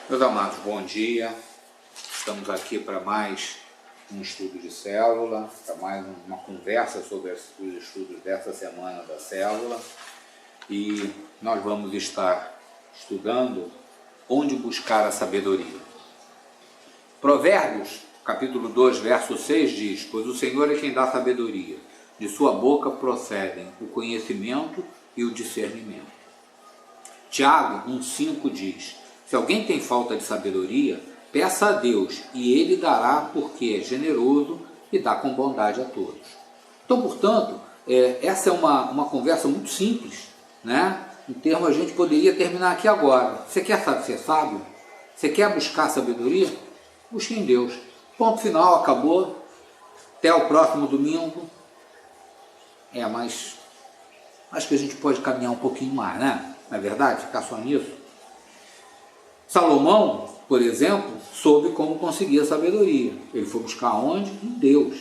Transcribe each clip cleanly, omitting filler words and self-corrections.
Meus amados, bom dia. Estamos aqui para mais um estudo de célula, para mais uma conversa sobre os estudos dessa semana da célula. E nós vamos estar estudando onde buscar a sabedoria. Provérbios, capítulo 2, verso 6 diz: pois o Senhor é quem dá sabedoria, de sua boca procedem o conhecimento e o discernimento. Tiago 1,5 diz: se alguém tem falta de sabedoria, peça a Deus, e Ele dará, porque é generoso e dá com bondade a todos. Então, portanto, essa é uma conversa muito simples, né? Em termos, a gente poderia terminar aqui agora. Você quer ser sábio? Você quer buscar sabedoria? Busque em Deus. Ponto final, acabou. Até o próximo domingo. Mas acho que a gente pode caminhar um pouquinho mais, né? Não é verdade? Ficar só nisso. Salomão, por exemplo, soube como conseguir a sabedoria. Ele foi buscar onde? Em Deus.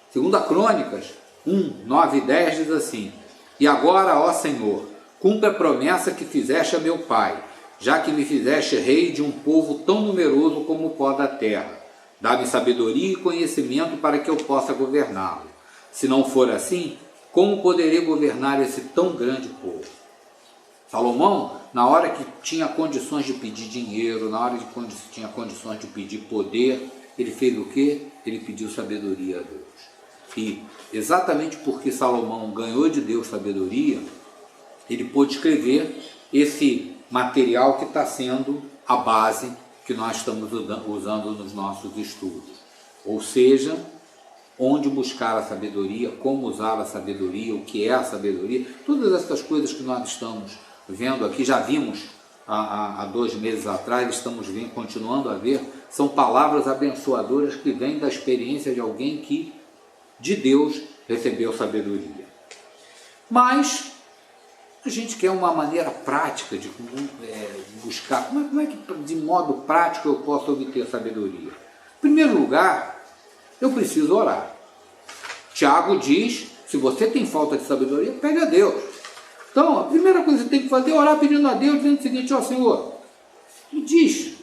Segunda Crônicas 1, 9 e 10 diz assim: e agora, ó Senhor, cumpre a promessa que fizeste a meu pai, já que me fizeste rei de um povo tão numeroso como o pó da terra. Dá-me sabedoria e conhecimento para que eu possa governá-lo. Se não for assim, como poderei governar esse tão grande povo? Salomão, na hora que tinha condições de pedir dinheiro, na hora que tinha condições de pedir poder, ele fez o quê? Ele pediu sabedoria a Deus. E exatamente porque Salomão ganhou de Deus sabedoria, ele pôde escrever esse material que está sendo a base que nós estamos usando nos nossos estudos. Ou seja, onde buscar a sabedoria, como usar a sabedoria, o que é a sabedoria, todas essas coisas que nós estamos vendo aqui, já vimos há 2 meses atrás, estamos continuando a ver, são palavras abençoadoras que vêm da experiência de alguém que, de Deus, recebeu sabedoria. Mas a gente quer uma maneira prática de buscar, como é que de modo prático eu posso obter sabedoria? Em primeiro lugar, eu preciso orar. Tiago diz: se você tem falta de sabedoria, pede a Deus. Então, a primeira coisa que você tem que fazer é orar pedindo a Deus, dizendo o seguinte: ó Senhor, me diz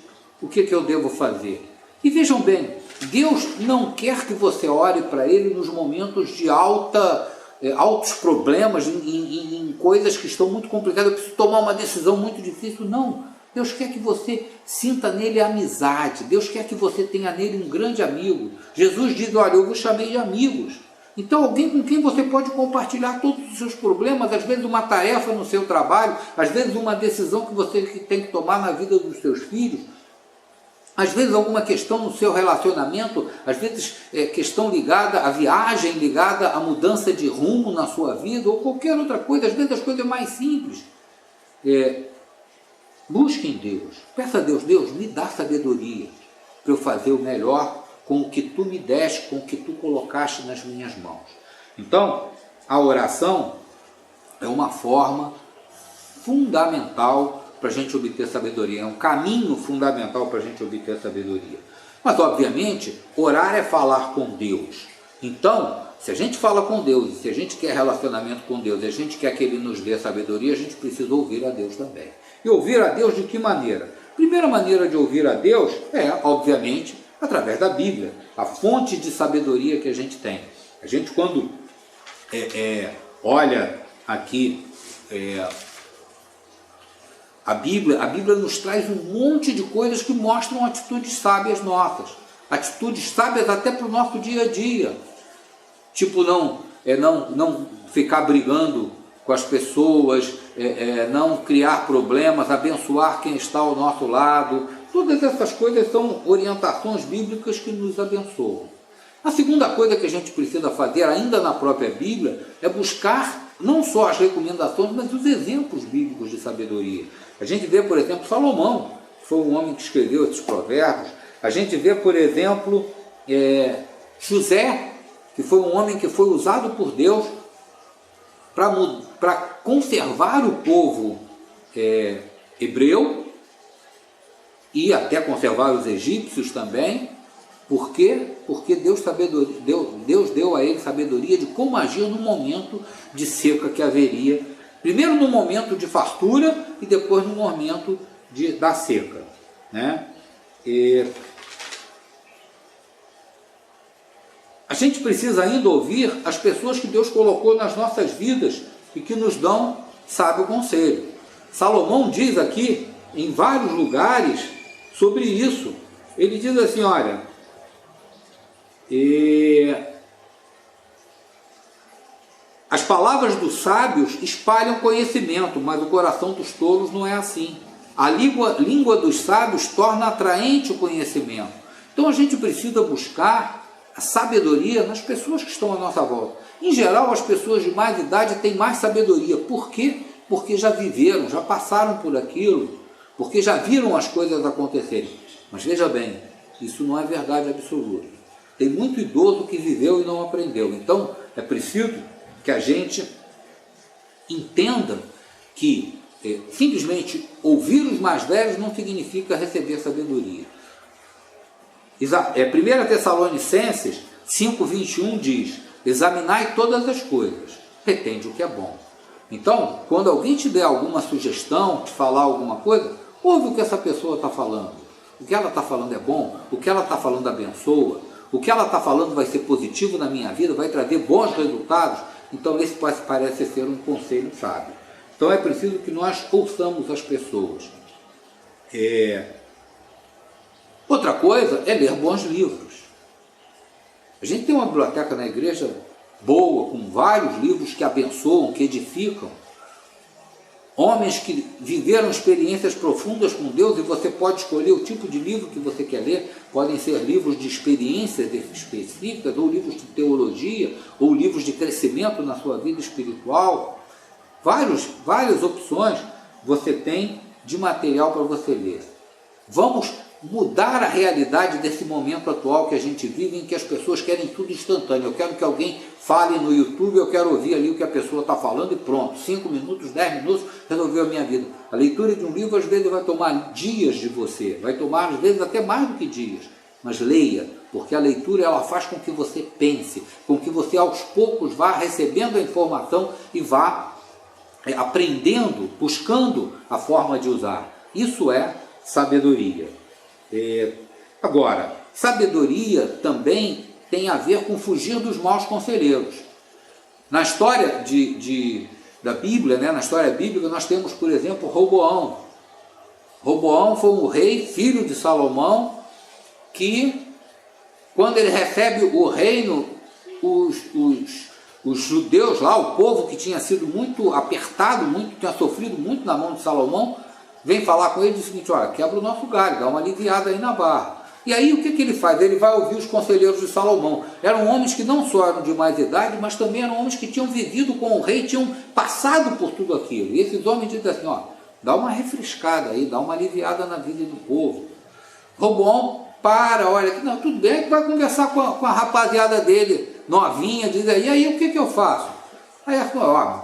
o que eu devo fazer. E vejam bem, Deus não quer que você ore para Ele nos momentos de altos problemas, em coisas que estão muito complicadas, eu preciso tomar uma decisão muito difícil. Não, Deus quer que você sinta nele amizade, Deus quer que você tenha nele um grande amigo. Jesus diz: olha, eu vos chamei de amigos. Então, alguém com quem você pode compartilhar todos os seus problemas, às vezes uma tarefa no seu trabalho, às vezes uma decisão que você tem que tomar na vida dos seus filhos, às vezes alguma questão no seu relacionamento, às vezes questão ligada à viagem, ligada à mudança de rumo na sua vida, ou qualquer outra coisa, às vezes as coisas mais simples. Busque em Deus, peça a Deus: Deus, me dá sabedoria para eu fazer o melhor com o que tu me deste, com o que tu colocaste nas minhas mãos. Então, a oração é uma forma fundamental para a gente obter sabedoria, é um caminho fundamental para a gente obter sabedoria. Mas, obviamente, orar é falar com Deus. Então, se a gente fala com Deus, se a gente quer relacionamento com Deus, e a gente quer que Ele nos dê sabedoria, a gente precisa ouvir a Deus também. E ouvir a Deus de que maneira? A primeira maneira de ouvir a Deus é, obviamente, através da Bíblia, a fonte de sabedoria que a gente tem. A gente, quando olha aqui a Bíblia nos traz um monte de coisas que mostram atitudes sábias nossas, atitudes sábias até para o nosso dia a dia, tipo não ficar brigando com as pessoas, não criar problemas, abençoar quem está ao nosso lado. Todas essas coisas são orientações bíblicas que nos abençoam. A segunda coisa que a gente precisa fazer, ainda na própria Bíblia, é buscar não só as recomendações, mas os exemplos bíblicos de sabedoria. A gente vê, por exemplo, Salomão, que foi o homem que escreveu esses provérbios. A gente vê, por exemplo, José, que foi um homem que foi usado por Deus para conservar o povo hebreu, e até conservar os egípcios também. Por quê? Porque Deus deu a ele sabedoria de como agir no momento de seca que haveria, primeiro no momento de fartura e depois no momento da seca. né? E a gente precisa ainda ouvir as pessoas que Deus colocou nas nossas vidas e que nos dão sábio conselho. Salomão diz aqui, em vários lugares, sobre isso. Ele diz assim, olha, as palavras dos sábios espalham conhecimento, mas o coração dos tolos não é assim. A língua dos sábios torna atraente o conhecimento. Então a gente precisa buscar a sabedoria nas pessoas que estão à nossa volta. Em geral, as pessoas de mais idade têm mais sabedoria. Por quê? Porque já viveram, já passaram por aquilo, porque já viram as coisas acontecerem. Mas veja bem, isso não é verdade absoluta. Tem muito idoso que viveu e não aprendeu. Então, é preciso que a gente entenda que simplesmente ouvir os mais velhos não significa receber sabedoria. 1 Tessalonicenses 5,21 diz: examinai todas as coisas, retende o que é bom. Então, quando alguém te der alguma sugestão, te falar alguma coisa, ouve o que essa pessoa está falando. O que ela está falando é bom, o que ela está falando abençoa, o que ela está falando vai ser positivo na minha vida, vai trazer bons resultados. Então, esse parece ser um conselho sábio. Então, é preciso que nós ouçamos as pessoas. Outra coisa é ler bons livros. A gente tem uma biblioteca na igreja boa, com vários livros que abençoam, que edificam. Homens que viveram experiências profundas com Deus, e você pode escolher o tipo de livro que você quer ler. Podem ser livros de experiências específicas, ou livros de teologia, ou livros de crescimento na sua vida espiritual. Várias opções você tem de material para você ler. Vamos mudar a realidade desse momento atual que a gente vive, em que as pessoas querem tudo instantâneo. Eu quero que alguém fale no YouTube, eu quero ouvir ali o que a pessoa está falando e pronto, 5 minutos, 10 minutos, resolveu a minha vida. A leitura de um livro às vezes vai tomar dias de você, vai tomar às vezes até mais do que dias, mas leia, porque a leitura ela faz com que você pense, com que você aos poucos vá recebendo a informação e vá aprendendo, buscando a forma de usar. Isso é sabedoria. Agora, sabedoria também tem a ver com fugir dos maus conselheiros. Na história da Bíblia, né, na história bíblica, nós temos, por exemplo, Roboão. Roboão foi um rei, filho de Salomão, que, quando ele recebe o reino, os judeus lá, o povo que tinha sido muito apertado, tinha sofrido muito na mão de Salomão, vem falar com ele e diz o seguinte: olha, quebra o nosso galho, dá uma aliviada aí na barra. E aí o que ele faz? Ele vai ouvir os conselheiros de Salomão. Eram homens que não só eram de mais idade, mas também eram homens que tinham vivido com o rei, tinham passado por tudo aquilo. E esses homens dizem assim: ó, dá uma refrescada aí, dá uma aliviada na vida do povo. Roboão olha, não, tudo bem, que vai conversar com a rapaziada dele, novinha, diz aí, e aí o que eu faço? Aí ele falou: ó,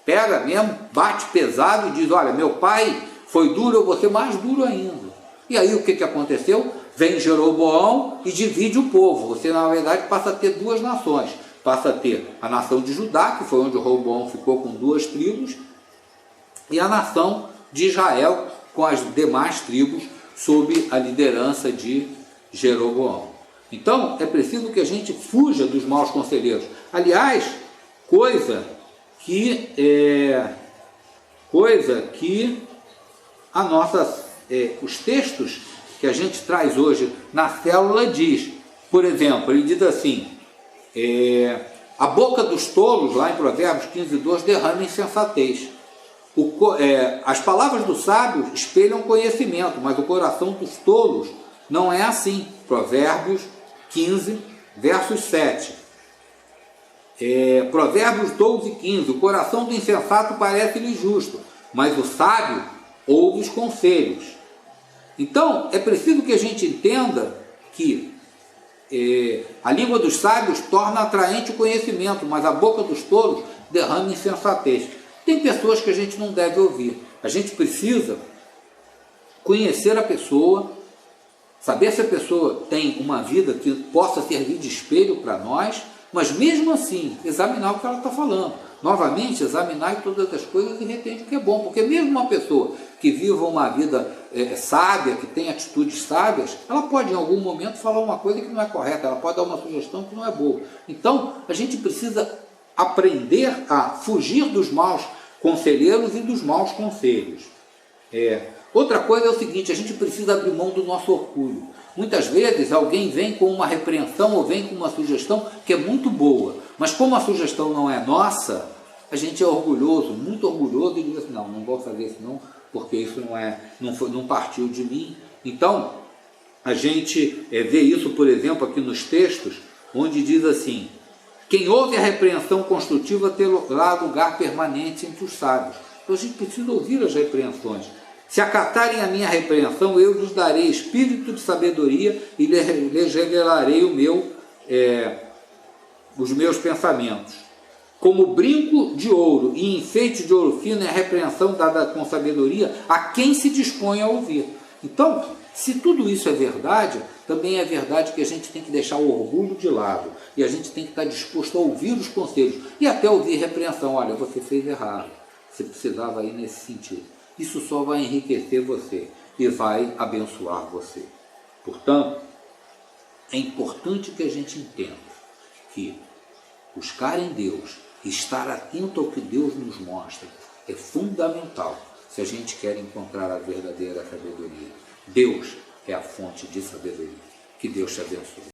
pega mesmo, bate pesado e diz: olha, meu pai foi duro, eu vou ser mais duro ainda. E aí o que aconteceu? Vem Jeroboão e divide o povo. Você, na verdade, passa a ter duas nações. Passa a ter a nação de Judá, que foi onde Roboão ficou com 2 tribos, e a nação de Israel, com as demais tribos, sob a liderança de Jeroboão. Então, é preciso que a gente fuja dos maus conselheiros. Aliás, coisa que os textos que a gente traz hoje na célula diz, por exemplo, ele diz assim: a boca dos tolos, lá em Provérbios 15:2, derrama insensatez. As palavras dos sábios espelham conhecimento, mas o coração dos tolos não é assim. Provérbios 15, versos 7. Provérbios 12:15, o coração do insensato parece-lhe justo, mas o sábio ouve os conselhos. Então, é preciso que a gente entenda que a língua dos sábios torna atraente o conhecimento, mas a boca dos tolos derrama insensatez. Tem pessoas que a gente não deve ouvir. A gente precisa conhecer a pessoa, saber se a pessoa tem uma vida que possa servir de espelho para nós, mas mesmo assim, examinar o que ela está falando. novamente, examinai todas as coisas e retende o que é bom, porque mesmo uma pessoa que viva uma vida sábia, que tem atitudes sábias, ela pode em algum momento falar uma coisa que não é correta, ela pode dar uma sugestão que não é boa. Então, a gente precisa aprender a fugir dos maus conselheiros e dos maus conselhos. Outra coisa é o seguinte, a gente precisa abrir mão do nosso orgulho. Muitas vezes alguém vem com uma repreensão ou vem com uma sugestão que é muito boa, mas como a sugestão não é nossa, a gente é orgulhoso, muito orgulhoso, e diz assim, não vou fazer isso não, porque isso não partiu de mim. Então, a gente vê isso, por exemplo, aqui nos textos, onde diz assim, quem ouve a repreensão construtiva terá lugar permanente entre os sábios. Então a gente precisa ouvir as repreensões. Se acatarem a minha repreensão, eu lhes darei espírito de sabedoria e lhes revelarei os meus pensamentos. Como brinco de ouro e enfeite de ouro fino é a repreensão dada com sabedoria a quem se dispõe a ouvir. Então, se tudo isso é verdade, também é verdade que a gente tem que deixar o orgulho de lado. E a gente tem que estar disposto a ouvir os conselhos e até ouvir repreensão. Olha, você fez errado, você precisava ir nesse sentido. Isso só vai enriquecer você e vai abençoar você. Portanto, é importante que a gente entenda que buscar em Deus, estar atento ao que Deus nos mostra, é fundamental se a gente quer encontrar a verdadeira sabedoria. Deus é a fonte de sabedoria. Que Deus te abençoe.